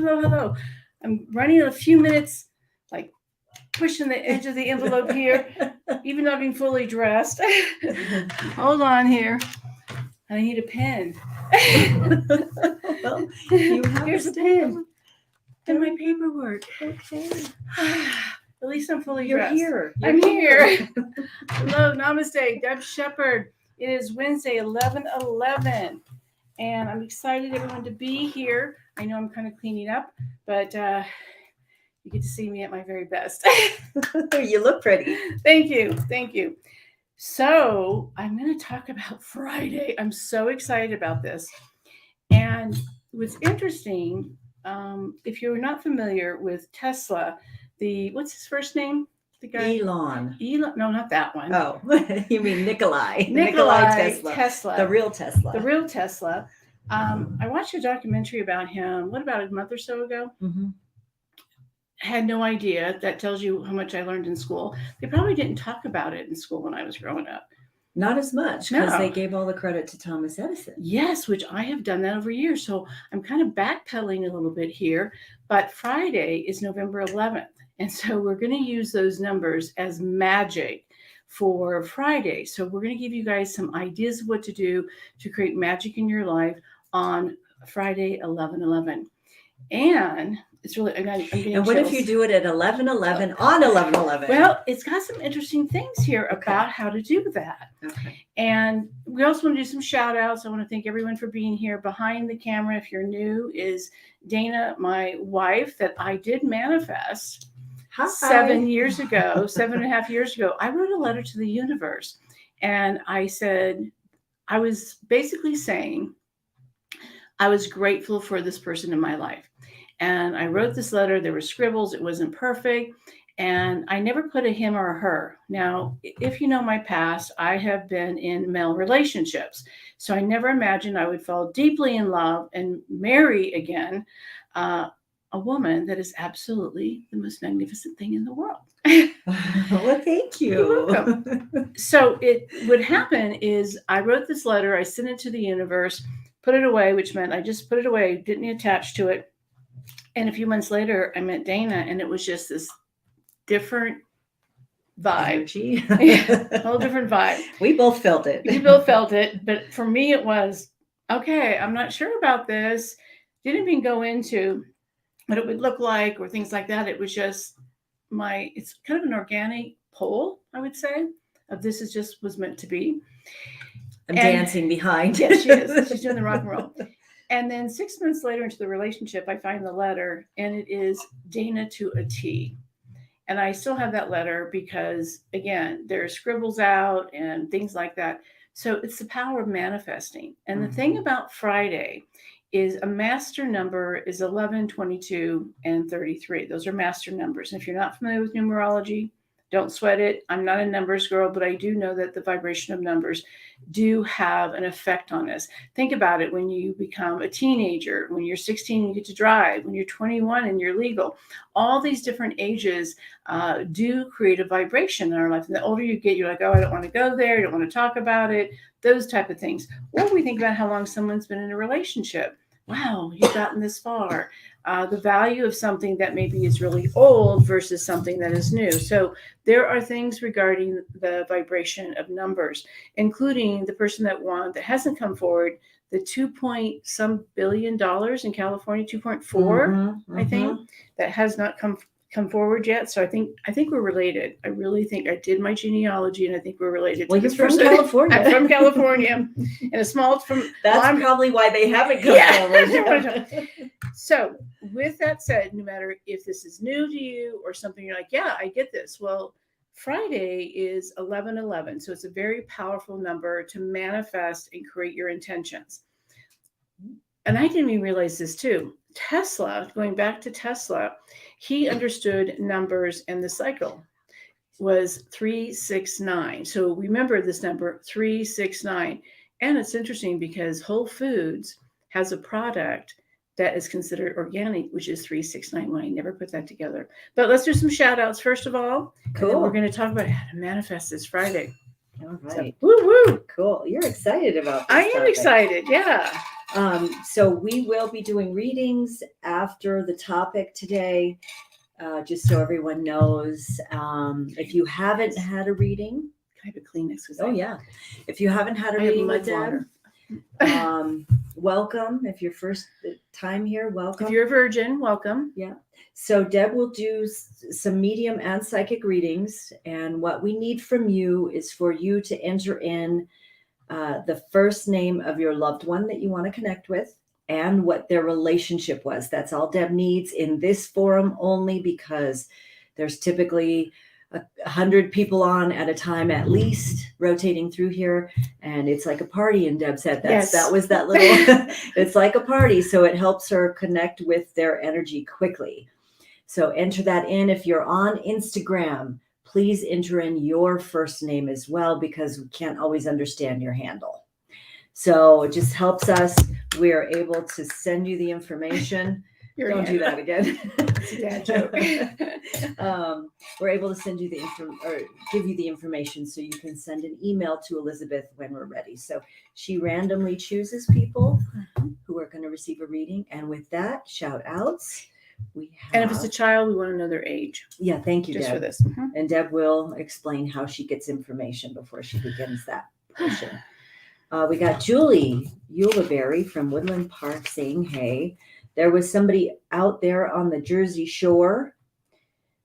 hello. I'm running a few minutes, like pushing the edge of the envelope here, even though I'm being fully dressed. Hold on here. I need a pen. Well, you have here's a pen and my paperwork. Okay. At least I'm fully You're dressed. here. I'm here. Hello, namaste, Deb Sheppard. It is Wednesday, 11/11, and I'm excited everyone to be here. I know I'm kind of cleaning up, but you get to see me at my very best. You look pretty. Thank you. So I'm going to talk about Friday. I'm so excited about this. And what's interesting, if you're not familiar with Tesla, what's his first name? The guy? Elon. No, not that one. Oh, you mean Nikolai Tesla. The real Tesla. I watched a documentary about him, about a month or so ago? Mm-hmm. Had no idea. That tells you how much I learned in school. They probably didn't talk about it in school when I was growing up. Not as much, because they gave all the credit to Thomas Edison. Yes, which I have done that over years. So I'm kind of backpedaling a little bit here. But Friday is November 11th. And so we're going to use those numbers as magic for Friday. So we're going to give you guys some ideas of what to do to create magic in your life on Friday, 11/11. And it's really, I'm getting and what chills. If you do it at 11/11 on 11/11? Well, it's got some interesting things here about how to do that. Okay. And we also want to do some shout outs. I want to thank everyone for being here. Behind the camera, if you're new, is Dana, my wife, that I did manifest. Hi. 7 years ago, 7.5 years ago. I wrote a letter to the universe, and I said, I was basically saying I was grateful for this person in my life. And I wrote this letter. There were scribbles. It wasn't perfect. And I never put a him or a her. Now, if you know my past, I have been in male relationships. So I never imagined I would fall deeply in love and marry again a woman that is absolutely the most magnificent thing in the world. Well, thank you. You're welcome. So it would happen is I wrote this letter. I sent it to the universe, put it away, which meant I just put it away, didn't attach to it. And a few months later, I met Dana, and it was just this different vibe. Whole different vibe. We both felt it. But for me, it was, okay, I'm not sure about this. Didn't even go into what it would look like or things like that. It was just it's kind of an organic pull, I would say, of this is just was meant to be. I'm dancing behind. Yes, she is. She's doing the rock and roll. And then 6 months later into the relationship, I find the letter, and it is Dana to a T. And I still have that letter because, again, there are scribbles out and things like that. So it's the power of manifesting. And the thing about Friday is a master number is 11, 22, and 33. Those are master numbers. And if you're not familiar with numerology, don't sweat it. I'm not a numbers girl, but I do know that the vibration of numbers do have an effect on us. Think about it when you become a teenager, when you're 16, you get to drive, when you're 21 and you're legal. All these different ages do create a vibration in our life. And the older you get, you're like, oh, I don't want to go there. I don't want to talk about it. Those type of things. Or we think about how long someone's been in a relationship. Wow, you've gotten this far. The value of something that maybe is really old versus something that is new. So there are things regarding the vibration of numbers, including the person that hasn't come forward, the $2 billion in California, 2.4, I think, that has not come forward yet. So I think we're related. I really think I did my genealogy, and I think we're related. Well, you're from California. I'm from California, and a small That's probably why they haven't come forward. So with that said, no matter if this is new to you or something, you're like, yeah, I get this. Well, Friday is 11/11, so it's a very powerful number to manifest and create your intentions. And I didn't even realize this too. Tesla, going back to Tesla, he understood numbers, and the cycle was 369. So remember this number, 369. And it's interesting because Whole Foods has a product that is considered organic, which is 369. I never put that together. But let's do some shout outs first of all. Cool. And then we're going to talk about how to manifest this Friday. All right. So, woo. Cool. You're excited about this. I am excited. Yeah. So we will be doing readings after the topic today, just so everyone knows. If you haven't had a reading, Can I have a Kleenex? oh yeah, if you haven't had a I have reading mud with Deb, water. welcome. If your first time here, welcome. If you're a virgin, welcome. Yeah. So Deb will do some medium and psychic readings, and what we need from you is for you to enter in the first name of your loved one that you want to connect with and what their relationship was. That's all Deb needs in this forum, only because there's typically 100 people on at a time, at least, rotating through here, and it's like a party. And Deb said that was that little it's like a party, so it helps her connect with their energy quickly. So enter that in. If you're on Instagram, please enter in your first name as well, because we can't always understand your handle. So it just helps us. We are able to send you the information. Don't do that again. It's a dad joke. We're able to send you give you the information, so you can send an email to Elizabeth when we're ready. So she randomly chooses people who are going to receive a reading. And with that, shout outs. And if it's a child, we want to know their age. Yeah, thank you, Just Deb. for this. And Deb will explain how she gets information before she begins that portion. We got Julie Eulaberry from Woodland Park saying, hey, there was somebody out there on the Jersey Shore.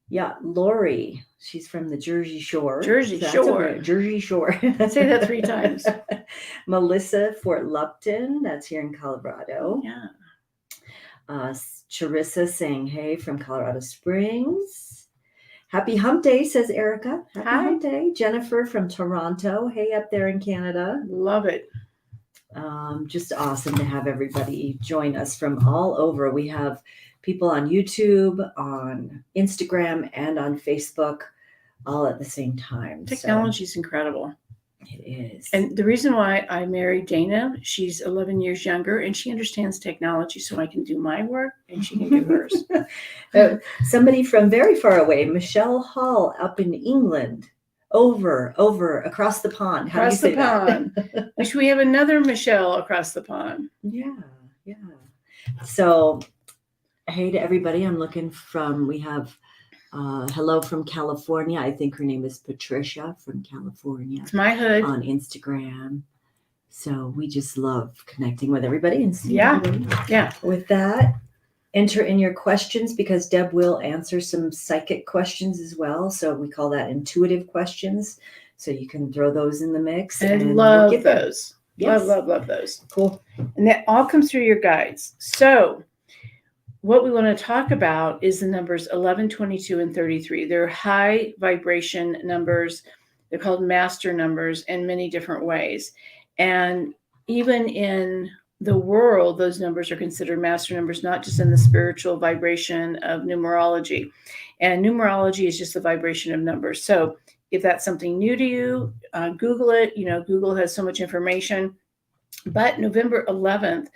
Yeah, Lori. She's from the Jersey Shore. Jersey Shore. Jersey Shore. Say that 3 times. Melissa, Fort Lupton. That's here in Colorado. Yeah. Charissa saying, hey, from Colorado Springs. Happy Hump Day, says Erica. Happy Hump Day. Jennifer from Toronto. Hey, up there in Canada. Love it. Just awesome to have everybody join us from all over. We have people on YouTube, on Instagram, and on Facebook all at the same time. Technology is incredible. It is. And the reason why I married Dana, she's 11 years younger, and she understands technology, so I can do my work and she can do hers. Somebody from very far away, Michelle Hall up in England, over, across the pond. How do you say that? Wish we have another Michelle across the pond. Yeah. So, hey to everybody. I'm looking we have hello from California. I think her name is Patricia from California. It's my hood. On Instagram. So we just love connecting with everybody and seeing everybody. Yeah. With that, enter in your questions, because Deb will answer some psychic questions as well. So we call that intuitive questions. So you can throw those in the mix. And love those. Yes. Love those. Cool. And that all comes through your guides. So what we want to talk about is the numbers 11, 22, and 33. They're high vibration numbers. They're called master numbers in many different ways. And even in the world, those numbers are considered master numbers, not just in the spiritual vibration of numerology. And numerology is just the vibration of numbers. So if that's something new to you, Google it. Google has so much information. But November 11th,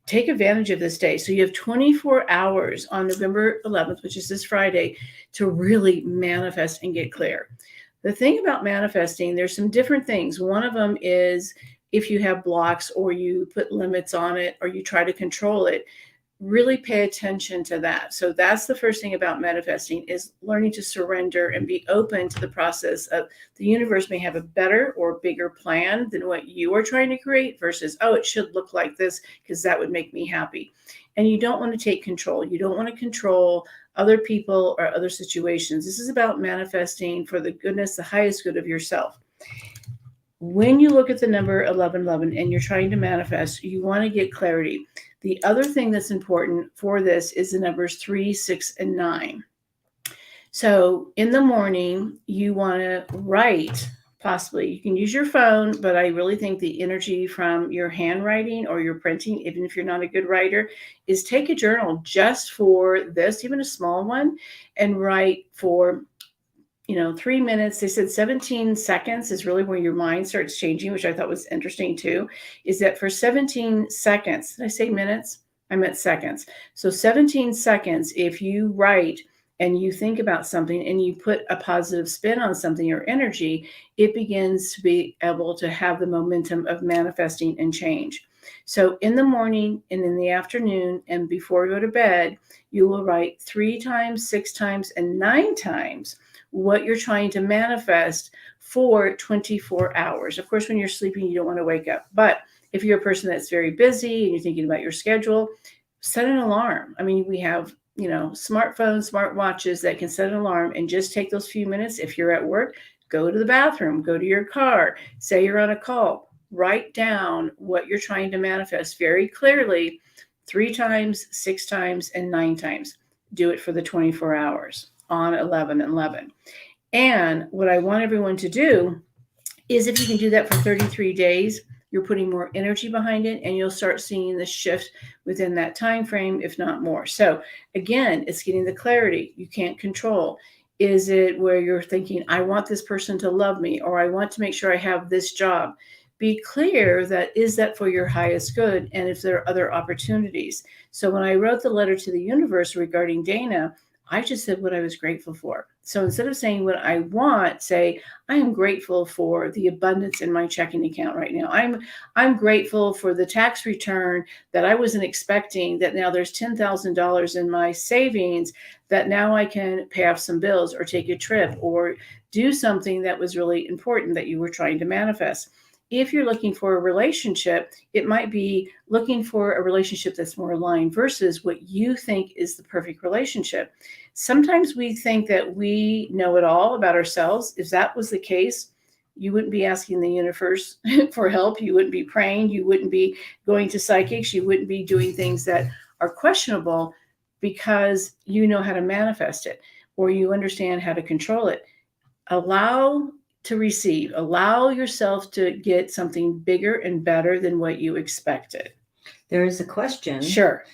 take advantage of this day. So you have 24 hours on November 11th, which is this Friday, to really manifest and get clear. The thing about manifesting, there's some different things. One of them is if you have blocks or you put limits on it or you try to control it, really pay attention to that. So that's the first thing about manifesting, is learning to surrender and be open to the process of the universe may have a better or bigger plan than what you are trying to create versus, oh, it should look like this because that would make me happy. And you don't want to take control. You don't want to control other people or other situations. This is about manifesting for the goodness, the highest good of yourself. When you look at the number 1111 and you're trying to manifest, you want to get clarity. The other thing that's important for this is the numbers 3, 6, and 9. So in the morning, you want to write, possibly. You can use your phone, but I really think the energy from your handwriting or your printing, even if you're not a good writer, is take a journal just for this, even a small one, and write for 3 minutes. They said 17 seconds is really where your mind starts changing, which I thought was interesting too, is that for 17 seconds, did I say minutes? I meant seconds. So 17 seconds, if you write and you think about something and you put a positive spin on something or energy, it begins to be able to have the momentum of manifesting and change. So in the morning and in the afternoon and before you go to bed, you will write 3 times, 6 times, and 9 times what you're trying to manifest for 24 hours. Of course, when you're sleeping, you don't want to wake up. But if you're a person that's very busy and you're thinking about your schedule, set an alarm. I mean, we have, smartphones, smartwatches that can set an alarm and just take those few minutes. If you're at work, go to the bathroom, go to your car, say you're on a call, write down what you're trying to manifest very clearly 3 times, 6 times, and 9 times. Do it for the 24 hours on 11/11. And what I want everyone to do is, if you can do that for 33 days, you're putting more energy behind it, and you'll start seeing the shift within that time frame, if not more. So again, it's getting the clarity you can't control. Is it where you're thinking, I want this person to love me, or I want to make sure I have this job? Be clear that is that for your highest good, and if there are other opportunities. So when I wrote the letter to the universe regarding Dana, I just said what I was grateful for. So instead of saying what I want, say, I am grateful for the abundance in my checking account right now. I'm grateful for the tax return that I wasn't expecting, that now there's $10,000 in my savings, that now I can pay off some bills or take a trip or do something that was really important that you were trying to manifest. If you're looking for a relationship, it might be looking for a relationship that's more aligned versus what you think is the perfect relationship. Sometimes we think that we know it all about ourselves. If that was the case, you wouldn't be asking the universe for help. You wouldn't be praying. You wouldn't be going to psychics. You wouldn't be doing things that are questionable, because you know how to manifest it, or you understand how to control it. Allow to receive. Allow yourself to get something bigger and better than what you expected. There is a question. Sure.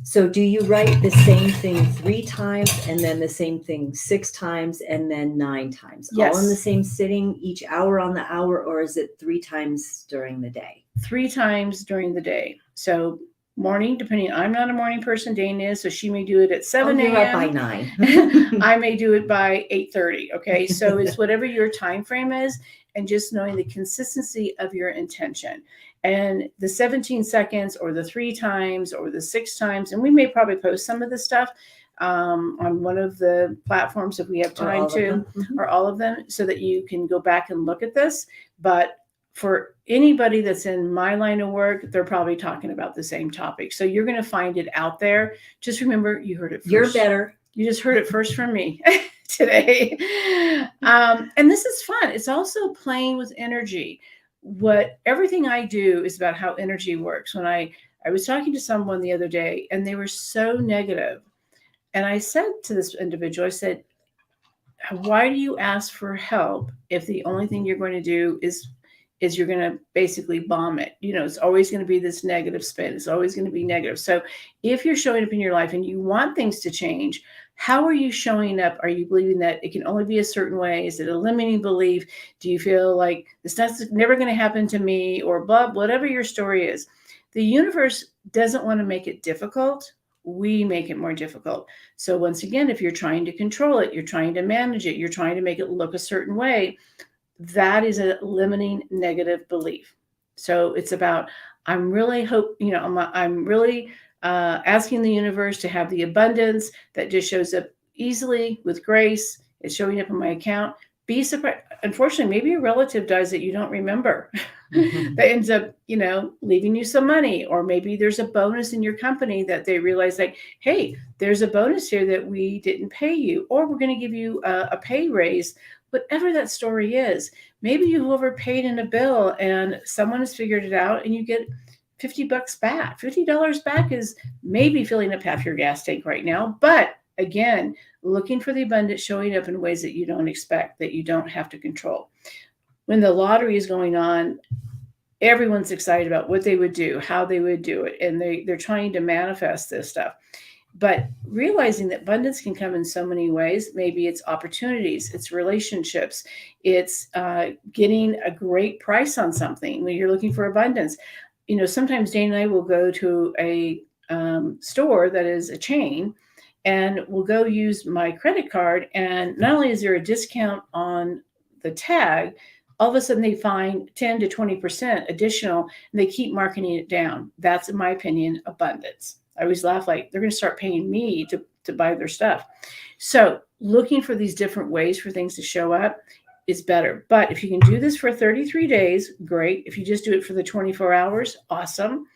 So do you write the same thing 3 times and then the same thing 6 times and then 9 times? Yes. All in the same sitting, each hour on the hour, or is it 3 times during the day? 3 times during the day. So morning, depending, I'm not a morning person, Dana is, so she may do it at 7 a.m. You're up by 9. I may do it by 8:30. Okay. So it's whatever your time frame is, and just knowing the consistency of your intention. And the 17 seconds or the 3 times or the 6 times, and we may probably post some of this stuff on one of the platforms if we have time to, or all of them, so that you can go back and look at this. But for anybody that's in my line of work, they're probably talking about the same topic. So you're going to find it out there. Just remember, you heard it first. You're better. You just heard it first from me today. And this is fun. It's also playing with energy. Everything I do is about how energy works. When I was talking to someone the other day, and they were so negative. And I said to this individual, I said, why do you ask for help if the only thing you're going to do is you're going to basically bomb it? It's always going to be this negative spin. It's always going to be negative. So if you're showing up in your life and you want things to change, how are you showing up? Are you believing that it can only be a certain way? Is it a limiting belief? Do you feel like this is never going to happen to me, or blah, whatever your story is? The universe doesn't want to make it difficult. We make it more difficult. So once again, if you're trying to control it, you're trying to manage it, you're trying to make it look a certain way, that is a limiting negative belief. So it's about, I'm really asking the universe to have the abundance that just shows up easily with grace. It's showing up in my account. Be surprised. Unfortunately, maybe a relative dies that you don't remember. That ends up, leaving you some money, or maybe there's a bonus in your company that they realize, like, hey, there's a bonus here that we didn't pay you, or we're going to give you a pay raise. Whatever that story is, maybe you've overpaid in a bill and someone has figured it out and you get $50 back. $50 back is maybe filling up half your gas tank right now. But again, looking for the abundance showing up in ways that you don't expect, that you don't have to control. When the lottery is going on, everyone's excited about what they would do, how they would do it. And they're trying to manifest this stuff. But realizing that abundance can come in so many ways. Maybe it's opportunities, it's relationships, it's getting a great price on something when you're looking for abundance. Sometimes Dane and I will go to a store that is a chain, and we'll go use my credit card. And not only is there a discount on the tag, all of a sudden they find 10 to 20% additional and they keep marketing it down. That's, in my opinion, abundance. I always laugh like they're going to start paying me to buy their stuff. So looking for these different ways for things to show up is better. But if you can do this for 33 days, great. If you just do it for the 24 hours, awesome.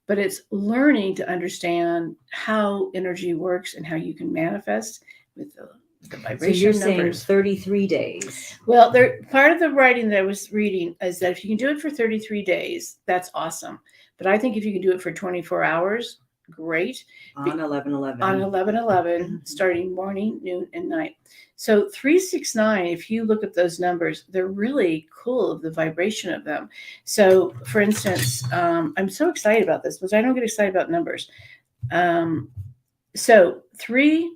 But it's learning to understand how energy works and how you can manifest with the vibration So you're numbers. saying 33 days. Well, part of the writing that I was reading is that if you can do it for 33 days, that's awesome. But I think if you can do it for 24 hours, great. On 11/11. On 11/11, Mhm. starting morning, noon, and night. So 369, if you look at those numbers, they're really cool, the vibration of them. So for instance, I'm so excited about this because I don't get excited about numbers. So 3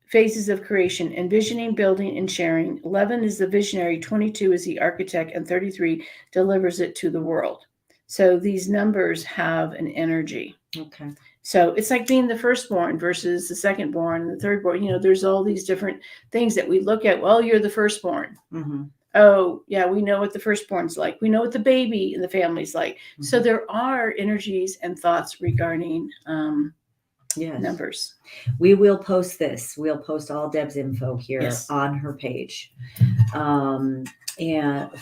phases of creation: envisioning, building, and sharing. 11 is the visionary, 22 is the architect, and 33 delivers it to the world. So these numbers have an energy. Okay. So it's like being the firstborn versus the secondborn and the thirdborn. You know, there's all these different things that we look at. Well, you're the firstborn. Mm-hmm. Oh, yeah, we know what the firstborn's like. We know what the baby in the family's like. Mm-hmm. So there are energies and thoughts regarding Yes. numbers. We will post this. We'll post all Deb's info here on her page, and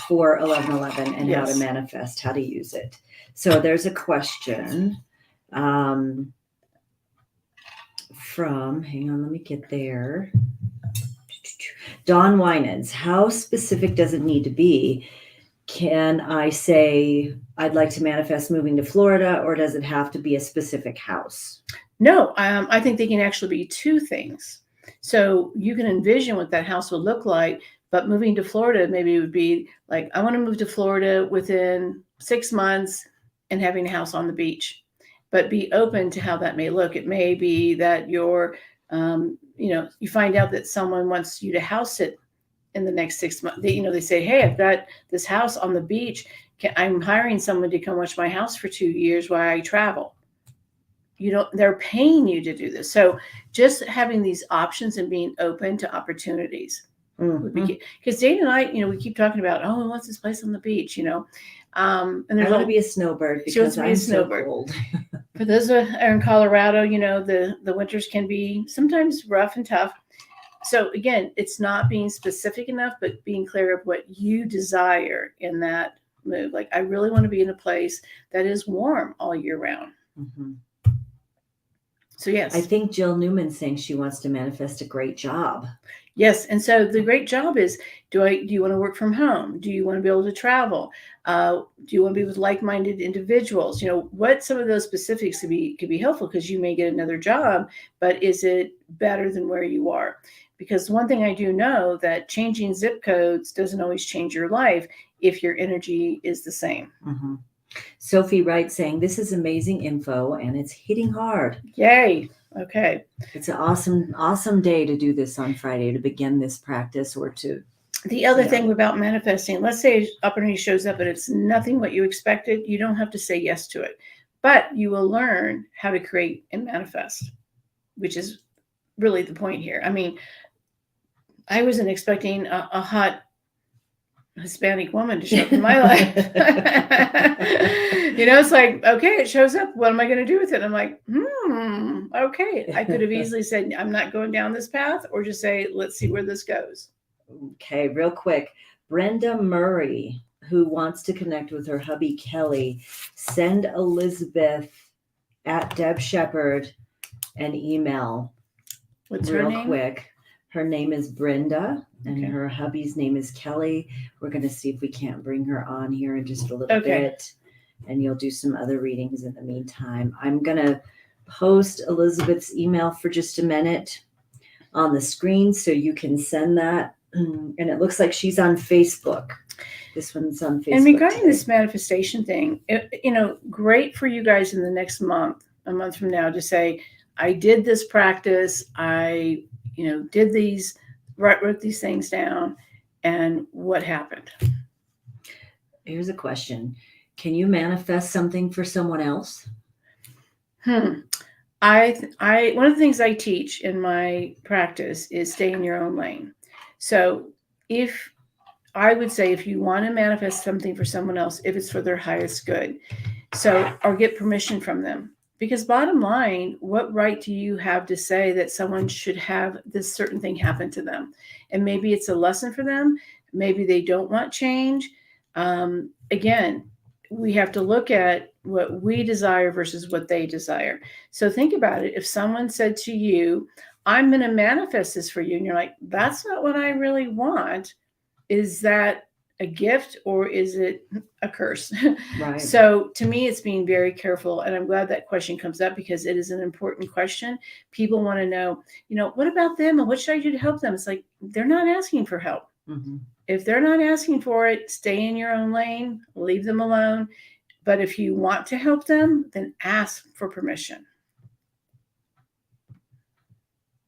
for 11/11 and how to manifest, how to use it. So there's a question from, hang on, let me get there. Dawn Winans, how specific does it need to be? Can I say I'd like to manifest moving to Florida, or does it have to be a specific house? No, I think they can actually be 2 things. So you can envision what that house would look like, but moving to Florida maybe would be like, I want to move to Florida within 6 months and having a house on the beach. But be open to how that may look. It may be that you're, you find out that someone wants you to house sit in the next 6 months. They say, hey, I've got this house on the beach. I'm hiring someone to come watch my house for 2 years while I travel. They're paying you to do this. So just having these options and being open to opportunities would be key. Because Dana and I, we keep talking about, oh, what's this place on the beach, and I want to be a snowbird because I'm so cold. For those who are in Colorado, the winters can be sometimes rough and tough. So again, it's not being specific enough, but being clear of what you desire in that move. Like, I really want to be in a place that is warm all year round. Mm-hmm. So yes. I think Jill Newman's saying she wants to manifest a great job. Yes. And so the great job is, do you want to work from home? Do you want to be able to travel? Do you want to be with like-minded individuals? What some of those specifics could be helpful, because you may get another job, but is it better than where you are? Because one thing I do know, that changing zip codes doesn't always change your life if your energy is the same. Mm-hmm. Sophie Wright saying, this is amazing info and it's hitting hard. Yay. Okay. It's an awesome day to do this on Friday, to begin this practice, or to. The other thing about manifesting, let's say opportunity shows up and it's nothing what you expected. You don't have to say yes to it, but you will learn how to create and manifest, which is really the point here. I mean, I wasn't expecting a hot Hispanic woman to show up in my life. It's like, okay, it shows up. What am I going to do with it? I'm like, okay. I could have easily said, I'm not going down this path, or just say, let's see where this goes. Okay, real quick. Brenda Murray, who wants to connect with her hubby, Kelly, send Elizabeth at Deb Sheppard an email. What's her name? Real quick. Her name is Brenda, and her hubby's name is Kelly. We're going to see if we can't bring her on here in just a little bit, and you'll do some other readings in the meantime. I'm going to post Elizabeth's email for just a minute on the screen so you can send that. And it looks like she's on Facebook. This one's on Facebook. And regarding this manifestation thing, great for you guys in the next month, a month from now, to say, I did this practice. I did these, wrote these things down, and what happened? Here's a question. Can you manifest something for someone else? One of the things I teach in my practice is stay in your own lane. So if I would say if you want to manifest something for someone else, if it's for their highest good, so, or get permission from them. Because bottom line, what right do you have to say that someone should have this certain thing happen to them? And maybe it's a lesson for them. Maybe they don't want change. Again, we have to look at what we desire versus what they desire. So think about it. If someone said to you, I'm going to manifest this for you, and you're like, that's not what I really want, is that a gift or is it a curse? Right. So to me, it's being very careful. And I'm glad that question comes up because it is an important question. People want to know, what about them and what should I do to help them? It's like, they're not asking for help. Mm-hmm. If they're not asking for it, stay in your own lane, leave them alone. But if you want to help them, then ask for permission.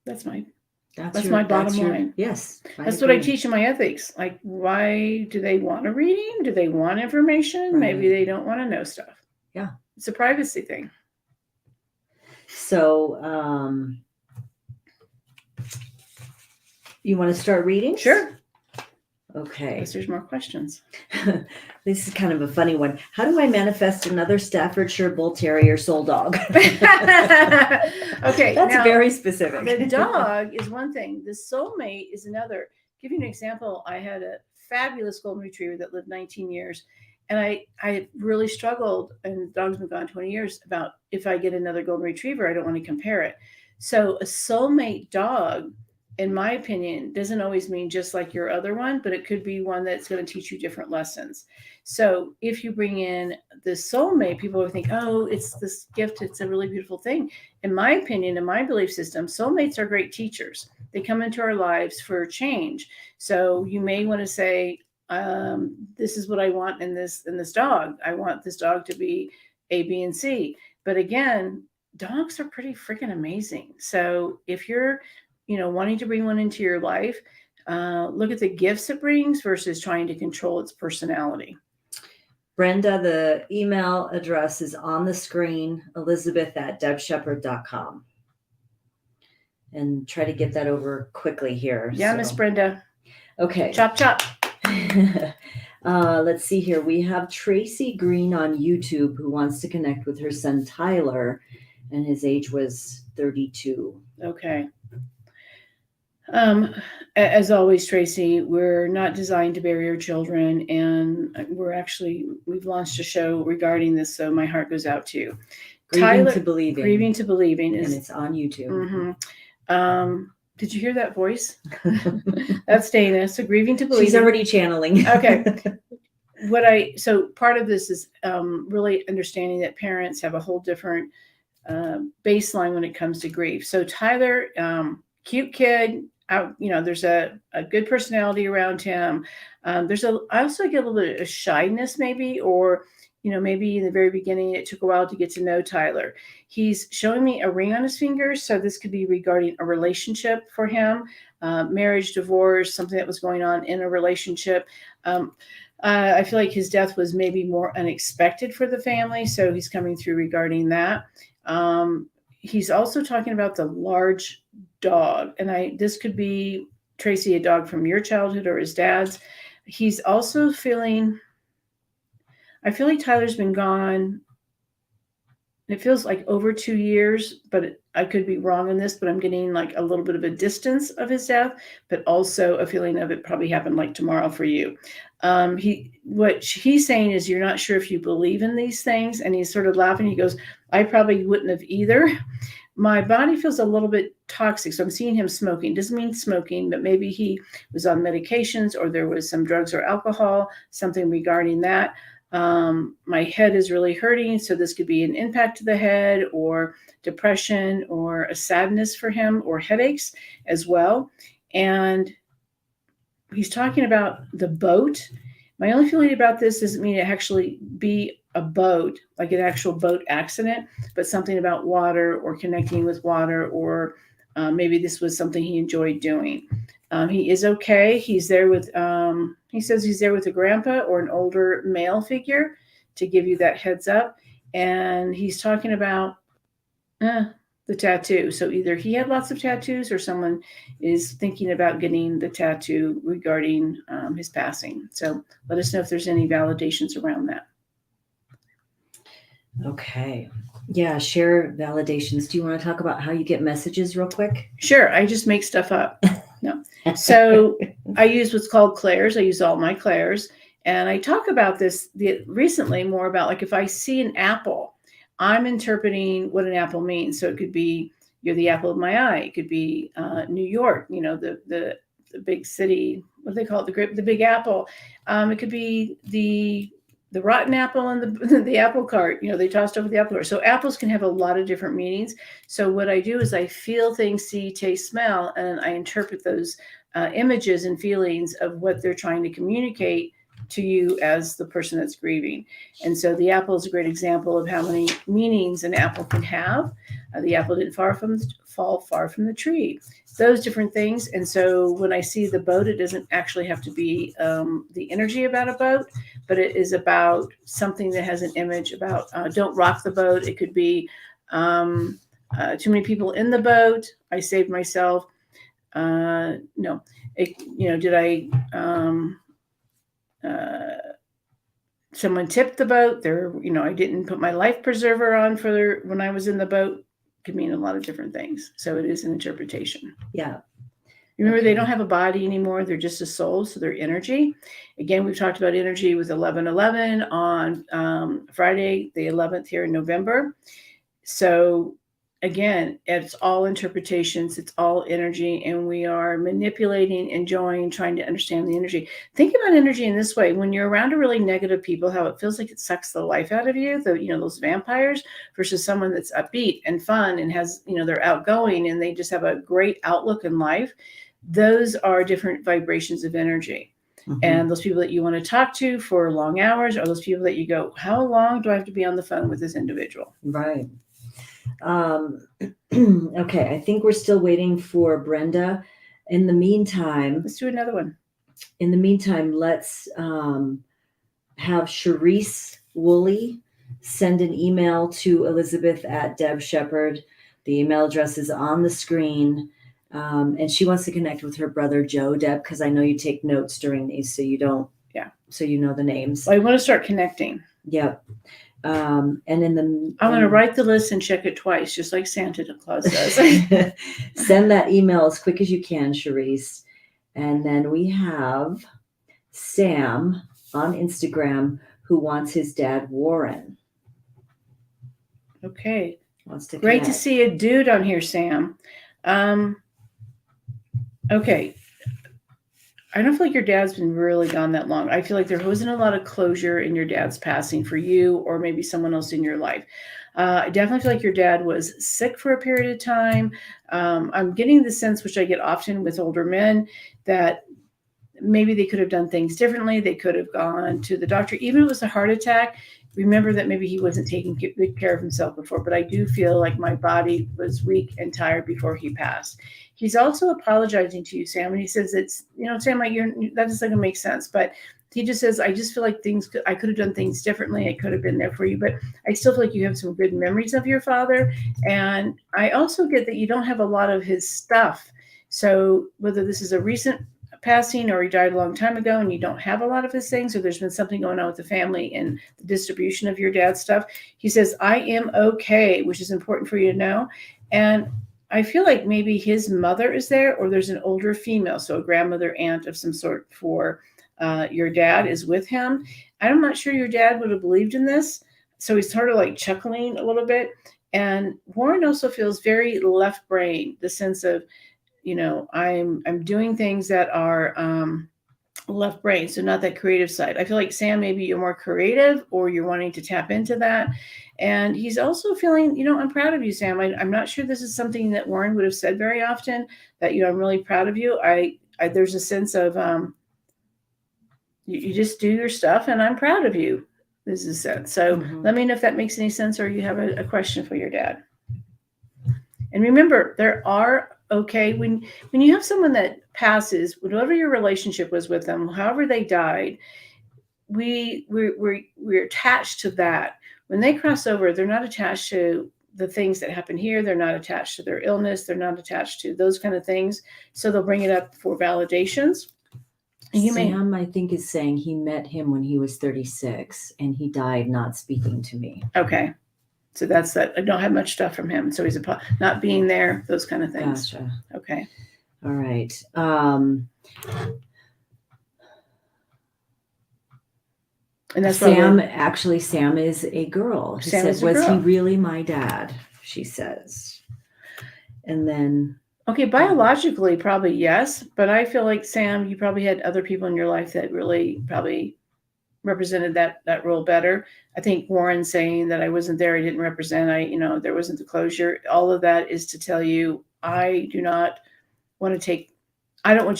That's my bottom line. Yes. That's what I teach in my ethics. Like, why do they want a reading? Do they want information? Right. Maybe they don't want to know stuff. Yeah. It's a privacy thing. So, you want to start reading? Sure. Okay. Unless there's more questions. This is kind of a funny one. How do I manifest another Staffordshire Bull Terrier soul dog? Okay. That's very specific. The dog is one thing. The soulmate is another. Give you an example. I had a fabulous golden retriever that lived 19 years. And I really struggled, and the dog's been gone 20 years, about if I get another golden retriever, I don't want to compare it. So a soulmate dog, in my opinion, doesn't always mean just like your other one, but it could be one that's going to teach you different lessons. So if you bring in the soulmate, people will think, oh, it's this gift. It's a really beautiful thing. In my opinion, in my belief system, soulmates are great teachers. They come into our lives for change. So you may want to say, this is what I want in this dog. I want this dog to be A, B, and C. But again, dogs are pretty freaking amazing. So if you're wanting to bring one into your life, look at the gifts it brings versus trying to control its personality. Brenda, the email address is on the screen, elizabeth@debsheppard.com. And try to get that over quickly here. Yeah, Miss Brenda. Okay. Chop, chop. Let's see here. We have Tracy Green on YouTube who wants to connect with her son, Tyler, and his age was 32. Okay. As always, Tracy, we're not designed to bury our children, and we've launched a show regarding this, so my heart goes out to you. Grieving to Believing. Grieving to Believing. And it's on YouTube. Mm-hmm. Did you hear that voice? That's Dana. So Grieving to Believing. She's already channeling. Okay. So part of this is really understanding that parents have a whole different baseline when it comes to grief. So Tyler, cute kid, there's a good personality around him. I also get a little bit of shyness maybe, or, maybe in the very beginning, it took a while to get to know Tyler. He's showing me a ring on his finger. So this could be regarding a relationship for him, marriage, divorce, something that was going on in a relationship. I feel like his death was maybe more unexpected for the family. So he's coming through regarding that. He's also talking about the large dog. And this could be, Tracy, a dog from your childhood or his dad's. He's also I feel like Tyler's been gone. It feels like over 2 years, but I could be wrong on this, but I'm getting like a little bit of a distance of his death, but also a feeling of it probably happened like tomorrow for you. What he's saying is you're not sure if you believe in these things. And he's sort of laughing. He goes, I probably wouldn't have either. My body feels a little bit toxic. So I'm seeing him smoking. Doesn't mean smoking, but maybe he was on medications or there was some drugs or alcohol, something regarding that. My head is really hurting. So this could be an impact to the head or depression or a sadness for him or headaches as well. And he's talking about the boat. My only feeling about this doesn't mean it actually be a boat, like an actual boat accident, but something about water or connecting with water, or maybe this was something he enjoyed doing. He is okay. He's there with, he says he's there with a grandpa or an older male figure to give you that heads up. And he's talking about, the tattoo. So either he had lots of tattoos or someone is thinking about getting the tattoo regarding his passing. So let us know if there's any validations around that. Okay. Yeah, share validations. Do you want to talk about how you get messages real quick? Sure. I just make stuff up. No. So I use what's called clairs. I use all my clairs. And I talk about this recently more about like if I see an apple, I'm interpreting what an apple means. So it could be you're the apple of my eye. It could be New York, the big city. What do they call it? The big apple. It could be the rotten apple and the apple cart. They tossed over the apple cart. So apples can have a lot of different meanings. So what I do is I feel things, see, taste, smell, and I interpret those images and feelings of what they're trying to communicate to you as the person that's grieving. And so the apple is a great example of how many meanings an apple can have. The apple didn't fall far from the tree. Those different things. And so when I see the boat, it doesn't actually have to be the energy about a boat, but it is about something that has an image about don't rock the boat. It could be too many people in the boat. I saved myself. No, did I someone tipped the boat there? I didn't put my life preserver on when I was in the boat. Could mean a lot of different things. So it is an interpretation. Yeah. Remember, they don't have a body anymore. They're just a soul. So they're energy. Again, we've talked about energy with 11/11 on Friday, the 11th here in November. So again, it's all interpretations. It's all energy. And we are manipulating, enjoying, trying to understand the energy. Think about energy in this way. When you're around a really negative people, how it feels like it sucks the life out of you, those vampires, versus someone that's upbeat and fun and has, they're outgoing and they just have a great outlook in life. Those are different vibrations of energy. Mm-hmm. And those people that you want to talk to for long hours are those people that you go, how long do I have to be on the phone with this individual? Right. Okay, I think we're still waiting for Brenda. In the meantime, let's do another one. In the meantime, let's have Charisse Woolley send an email to Elizabeth at Deb Sheppard. The email address is on the screen. And she wants to connect with her brother, Joe, Deb, because I know you take notes during these, so you don't. Yeah. So you know the names. Well, I want to start connecting. Yep. And I'm going to write the list and check it twice, just like Santa Claus does. Send that email as quick as you can, Charisse. And then we have Sam on Instagram who wants his dad, Warren. Okay. Wants to Great connect. to see a dude on here, Sam. Okay. I don't feel like your dad's been really gone that long. I feel like there wasn't a lot of closure in your dad's passing for you or maybe someone else in your life. I definitely feel like your dad was sick for a period of time. I'm getting the sense, which I get often with older men, that maybe they could have done things differently. They could have gone to the doctor. Even if it was a heart attack, remember that maybe he wasn't taking good care of himself before, but I do feel like my body was weak and tired before he passed. He's also apologizing to you, Sam, and he says it's, Sam, that doesn't make sense, but he just says, I just feel like I could have done things differently. I could have been there for you, but I still feel like you have some good memories of your father. And I also get that you don't have a lot of his stuff. So whether this is a recent passing or he died a long time ago and you don't have a lot of his things, or there's been something going on with the family and the distribution of your dad's stuff, he says, I am okay, which is important for you to know. And I feel like maybe his mother is there, or there's an older female, so a grandmother, aunt of some sort for your dad is with him. I'm not sure your dad would have believed in this. So he's sort of like chuckling a little bit. And Warren also feels very left brain, the sense of, I'm doing things that are left brain, so not that creative side. I feel like, Sam, maybe you're more creative or you're wanting to tap into that. And he's also feeling, I'm proud of you, Sam. I'm not sure this is something that Warren would have said very often, that, I'm really proud of you. There's a sense of you just do your stuff and I'm proud of you. This is it. So Let me know if that makes any sense, or you have a question for your dad. And remember, there are when you have someone that passes, whatever your relationship was with them, however they died, we're attached to that. When they cross over, they're not attached to the things that happen here. They're not attached to their illness. They're not attached to those kind of things. So they'll bring it up for validations. And you may, Sam, I think, is saying he met him when he was 36 and he died not speaking to me. okay. So that's that. I don't have much stuff from him. So he's not being there, those kind of things. Gotcha. Okay. All right. And that's Sam, actually, Sam is a girl. He Sam said, is a was he girl. really my dad? She says. And then, okay, biologically, probably yes. But I feel like, Sam, you probably had other people in your life that really probably represented that role better. I think Warren saying that I wasn't there, I didn't represent, there wasn't the closure. All of that is to tell you, I don't want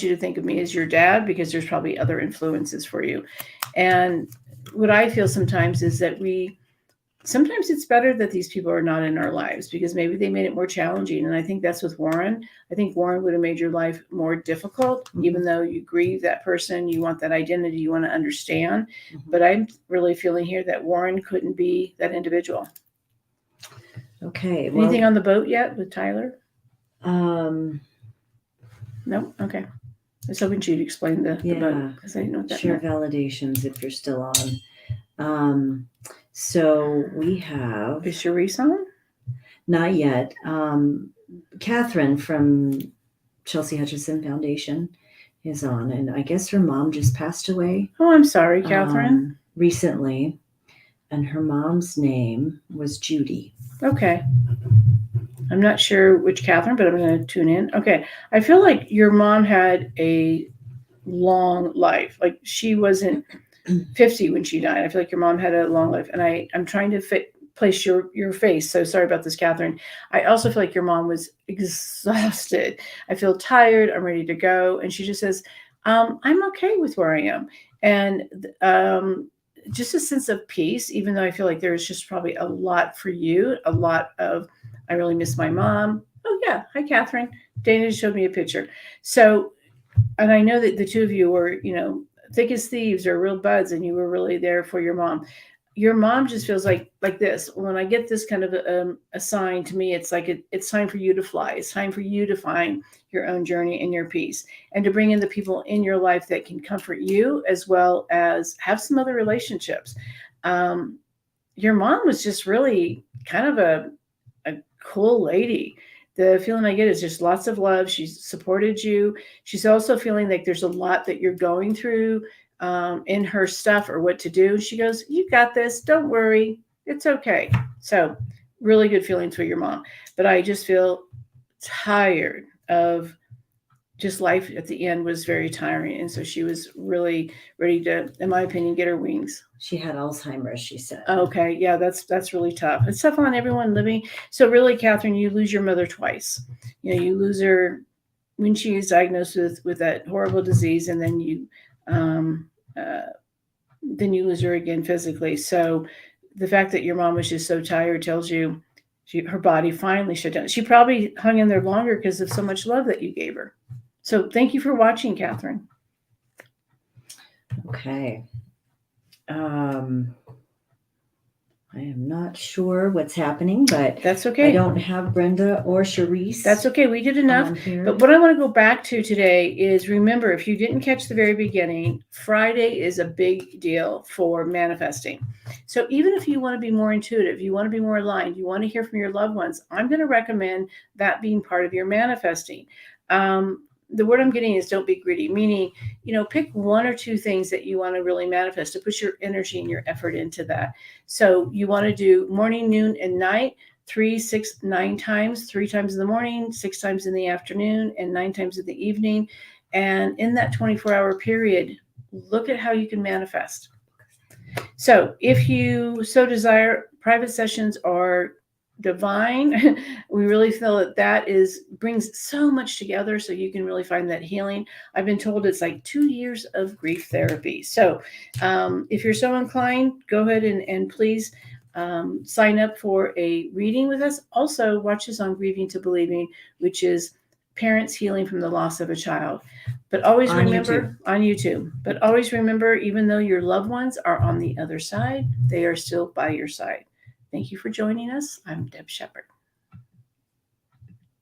you to think of me as your dad, because there's probably other influences for you. And what I feel sometimes is that sometimes it's better that these people are not in our lives, because maybe they made it more challenging. And I think that's with Warren. I think Warren would have made your life more difficult, even though you grieve that person, you want that identity, you want to understand. But I'm really feeling here that Warren couldn't be that individual. Okay. Anything on the boat yet with Tyler? No. Okay. I was hoping you'd explain the boat, because I didn't know what that Share meant. validations if you're still on. So we have. Is Cherise on? Not yet. Catherine from Chelsea Hutchison Foundation is on, and I guess her mom just passed away. Oh, I'm sorry, Catherine. Recently, and her mom's name was Judy. Okay. I'm not sure which Catherine, but I'm going to tune in. Okay. I feel like your mom had a long life. Like, she wasn't 50 when she died. I feel like your mom had a long life, and I'm trying to place your face. So sorry about this, Catherine. I also feel like your mom was exhausted. I feel tired. I'm ready to go. And she just says, I'm okay with where I am. And just a sense of peace, even though I feel like there's just probably a lot for you, a lot of, I really miss my mom. Oh yeah. Hi, Catherine. Dana showed me a picture. So, and I know that the two of you were, thick as thieves or real buds, and you were really there for your mom. Your mom just feels like this. When I get this kind of a sign, to me, it's like it's time for you to fly. It's time for you to find your own journey and your peace, and to bring in the people in your life that can comfort you, as well as have some other relationships. Your mom was just really kind of a cool lady. The feeling I get is just lots of love. She's supported you. She's also feeling like there's a lot that you're going through in her stuff, or what to do. She goes, you got this. Don't worry. It's okay. So really good feelings for your mom. But I just feel tired of just life at the end was very tiring. And so she was really ready to, in my opinion, get her wings. She had Alzheimer's, she said. Okay. Yeah, that's really tough. It's tough on everyone living. So really, Catherine, you lose your mother twice. You lose her when she is diagnosed with that horrible disease, and then you lose her again physically. So the fact that your mom was just so tired tells you her body finally shut down. She probably hung in there longer because of so much love that you gave her. So thank you for watching, Catherine. Okay. I am not sure what's happening, but that's okay. I don't have Brenda or Cherise. That's okay. We did enough. But what I want to go back to today is, remember, if you didn't catch the very beginning, Friday is a big deal for manifesting. So even if you want to be more intuitive, you want to be more aligned, you want to hear from your loved ones, I'm going to recommend that being part of your manifesting. The word I'm getting is don't be greedy, meaning, pick one or two things that you want to really manifest, to put your energy and your effort into that. So you want to do morning, noon, and night, 3, 6, 9 times, 3 times in the morning, 6 times in the afternoon, and 9 times in the evening. And in that 24-hour period, look at how you can manifest. So if you so desire, private sessions are divine. We really feel that brings so much together, so you can really find that healing. I've been told it's like 2 years of grief therapy. So if you're so inclined, go ahead and please sign up for a reading with us. Also, watch us on Grieving to Believing, which is parents healing from the loss of a child. But always remember, on YouTube, but always remember, even though your loved ones are on the other side, they are still by your side. Thank you for joining us. I'm Deb Sheppard.